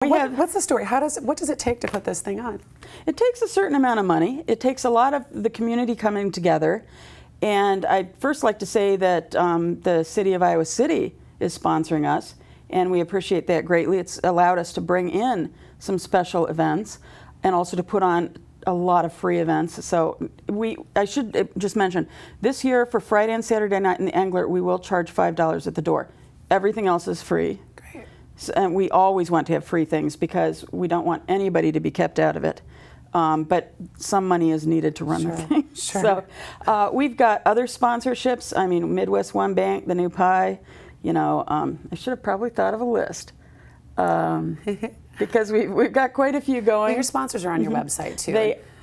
What's the story? What does it take to put this thing on? It takes a certain amount of money. It takes a lot of the community coming together. And I'd first like to say that the City of Iowa City is sponsoring us, and we appreciate that greatly. It's allowed us to bring in some special events and also to put on a lot of free events. So I should just mention, this year for Friday and Saturday night in the Angler, we will charge $5 at the door. Everything else is free. Great. So, and we always want to have free things because we don't want anybody to be kept out of it. But some money is needed to run the thing. Sure. So we've got other sponsorships. I mean, Midwest One Bank, the New Pie. You know, I should have probably thought of a list because we've got quite a few going. Well, your sponsors are on your website too.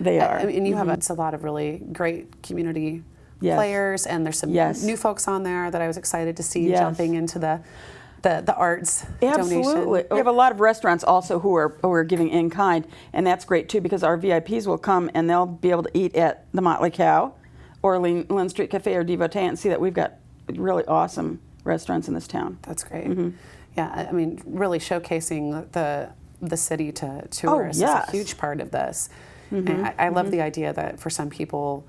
They are. I mean, you have a lot of really great community players, and there's some new folks on there that I was excited to see jumping into the arts Absolutely. donation. We have a lot of restaurants also who are giving in kind, and that's great too because our VIPs will come and they'll be able to eat at the Motley Cow or Lynn Street Cafe or Devotee and see that we've got really awesome restaurants in this town. That's great. Yeah, I mean, really showcasing the city to tourists is a huge part of this. And I love the idea that for some people,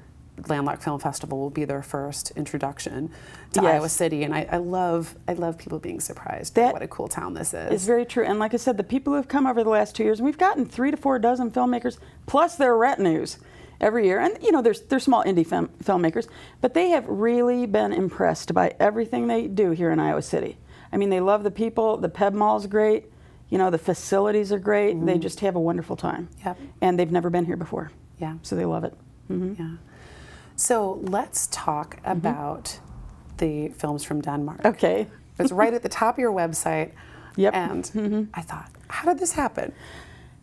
Landlocked Film Festival will be their first introduction to Iowa City, and I love people being surprised by what a cool town this is. It's very true, and like I said, the people who have come over the last 2 years, and we've gotten 3 to 4 dozen filmmakers plus their retinues every year, and you know they're small indie filmmakers, but they have really been impressed by everything they do here in Iowa City. I mean, they love the people. The Peb Mall's great. You know, the facilities are great. They just have a wonderful time. Yep. And they've never been here before. Yeah. So they love it. Yeah. So let's talk about the films from Denmark. Okay. It's right at the top of your website. Yep. And I thought, how did this happen?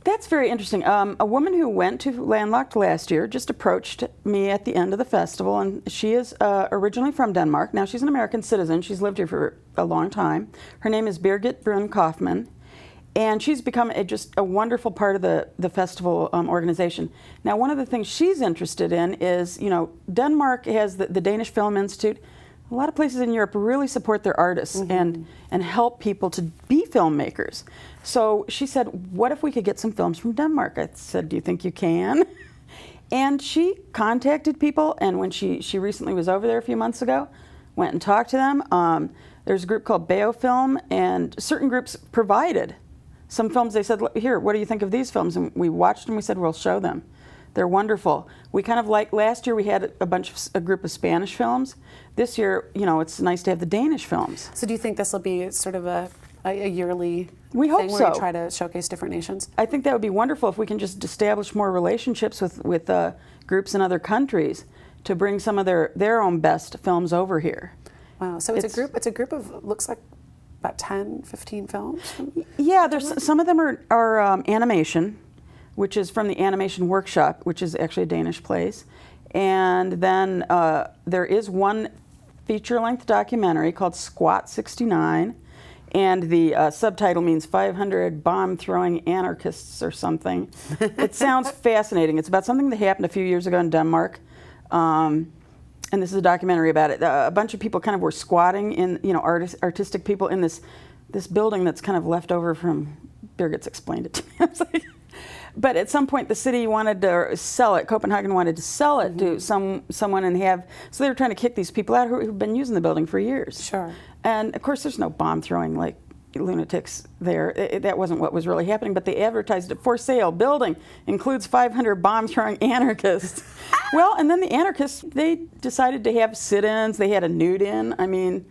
That's very interesting. A woman who went to Landlocked last year just approached me at the end of the festival, and she is originally from Denmark. Now she's an American citizen. She's lived here for a long time. Her name is Birgit Brun Kaufman, and she's become just a wonderful part of the festival organization. Now, one of the things she's interested in is, you know, Denmark has the Danish Film Institute. A lot of places in Europe really support their artists and help people to be filmmakers. So she said, what if we could get some films from Denmark? I said, do you think you can? And she contacted people, and when she recently was over there a few months ago, went and talked to them. There's a group called Beofilm, and certain groups provided some films. They said, here, what do you think of these films? And we watched them, we said, we'll show them. They're wonderful. We kind of like, last year we had a group of Spanish films. This year, you know, it's nice to have the Danish films. So do you think this will be sort of a yearly we hope thing so. where you try to showcase different nations? I think that would be wonderful if we can just establish more relationships with groups in other countries to bring some of their own best films over here. Wow, so it's a group of, looks like about 10, 15 films? Yeah, there's some of them are animation, which is from the Animation Workshop, which is actually a Danish place. And then there is one feature-length documentary called Squat 69, and the subtitle means 500 bomb-throwing anarchists or something. It sounds fascinating. It's about something that happened a few years ago in Denmark, and this is a documentary about it. A bunch of people kind of were squatting in, you know, artistic people in this building that's kind of left over from, Birgit's explained it to me. But at some point, the city wanted to sell it. Copenhagen wanted to sell it to someone and have. So they were trying to kick these people out who've been using the building for years. Sure. And of course, there's no bomb throwing like lunatics there. That wasn't what was really happening. But they advertised it, for sale. Building includes 500 bomb throwing anarchists. Well, and then the anarchists, they decided to have sit-ins. They had a nude-in. I mean,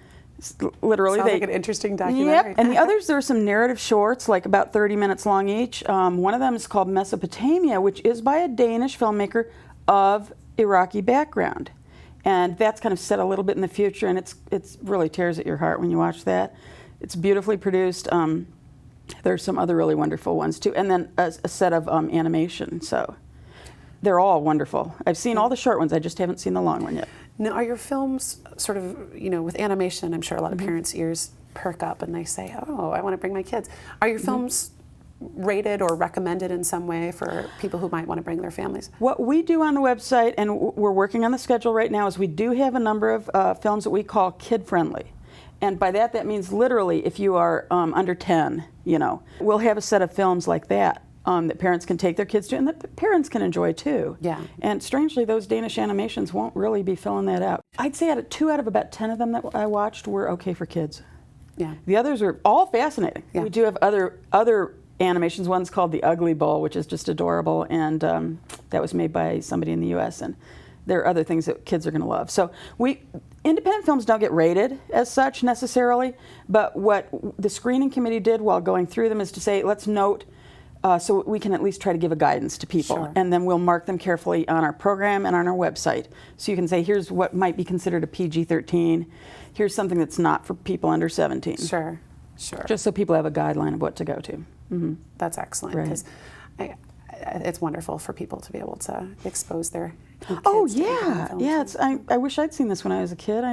literally. Sounds like an interesting documentary. Yep. And the others, there are some narrative shorts, like about 30 minutes long each. One of them is called Mesopotamia, which is by a Danish filmmaker of Iraqi background. And that's kind of set a little bit in the future, and it's really tears at your heart when you watch that. It's beautifully produced. There's some other really wonderful ones, too. And then a set of animation. So they're all wonderful. I've seen all the short ones. I just haven't seen the long one yet. Now, are your films sort of, you know, with animation, I'm sure a lot of parents' ears perk up and they say, oh, I want to bring my kids. Are your films rated or recommended in some way for people who might want to bring their families? What we do on the website, and we're working on the schedule right now, is we do have a number of films that we call kid-friendly. And by that means literally if you are under 10, you know. We'll have a set of films like that that parents can take their kids to and that parents can enjoy too. Yeah. And strangely, those Danish animations won't really be filling that out. I'd say 2 out of about 10 of them that I watched were okay for kids. Yeah. The others are all fascinating. Yeah. We do have other animations. One's called The Ugly Bowl, which is just adorable, and that was made by somebody in the U.S., and there are other things that kids are going to love. So independent films don't get rated as such necessarily, but what the screening committee did while going through them is to say, let's note so we can at least try to give a guidance to people. Sure. And then we'll mark them carefully on our program and on our website. So you can say, here's what might be considered a PG-13. Here's something that's not for people under 17. Sure, sure. Just so people have a guideline of what to go to. Mm-hmm. That's excellent, because it's wonderful for people to be able to expose their kids Oh, to yeah. films. Yeah, I wish I'd seen this when I was a kid.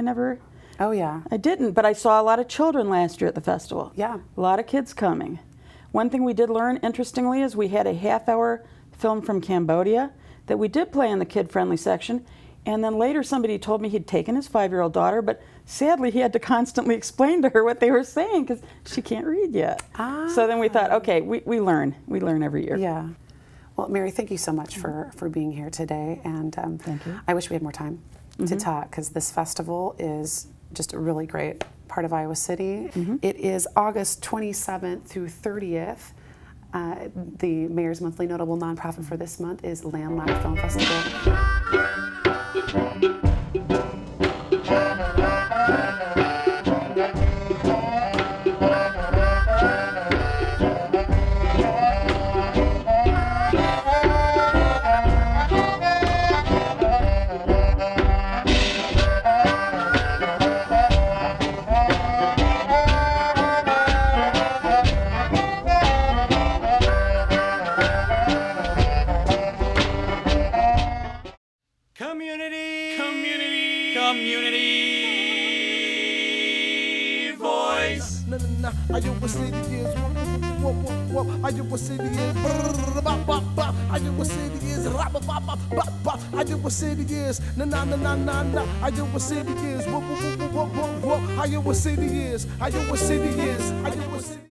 Oh, yeah. I didn't, but I saw a lot of children last year at the festival. Yeah. A lot of kids coming. One thing we did learn, interestingly, is we had a half-hour film from Cambodia that we did play in the kid-friendly section, and then later somebody told me he'd taken his 5-year-old daughter, but sadly he had to constantly explain to her what they were saying because she can't read yet. So then we thought, okay, we learn every year. Yeah. Well, Mary, thank you so much for being here today, and thank you. I wish we had more time to talk, because this festival is just a really great part of Iowa City. It is August 27th through 30th. The Mayor's Monthly Notable Nonprofit for this month is Landlocked Film Festival. I do what city is. I do what city is. I do what city is. I do what city is. Na na na na na na. I do what city is. I do what city is. I do what city is. I do what city.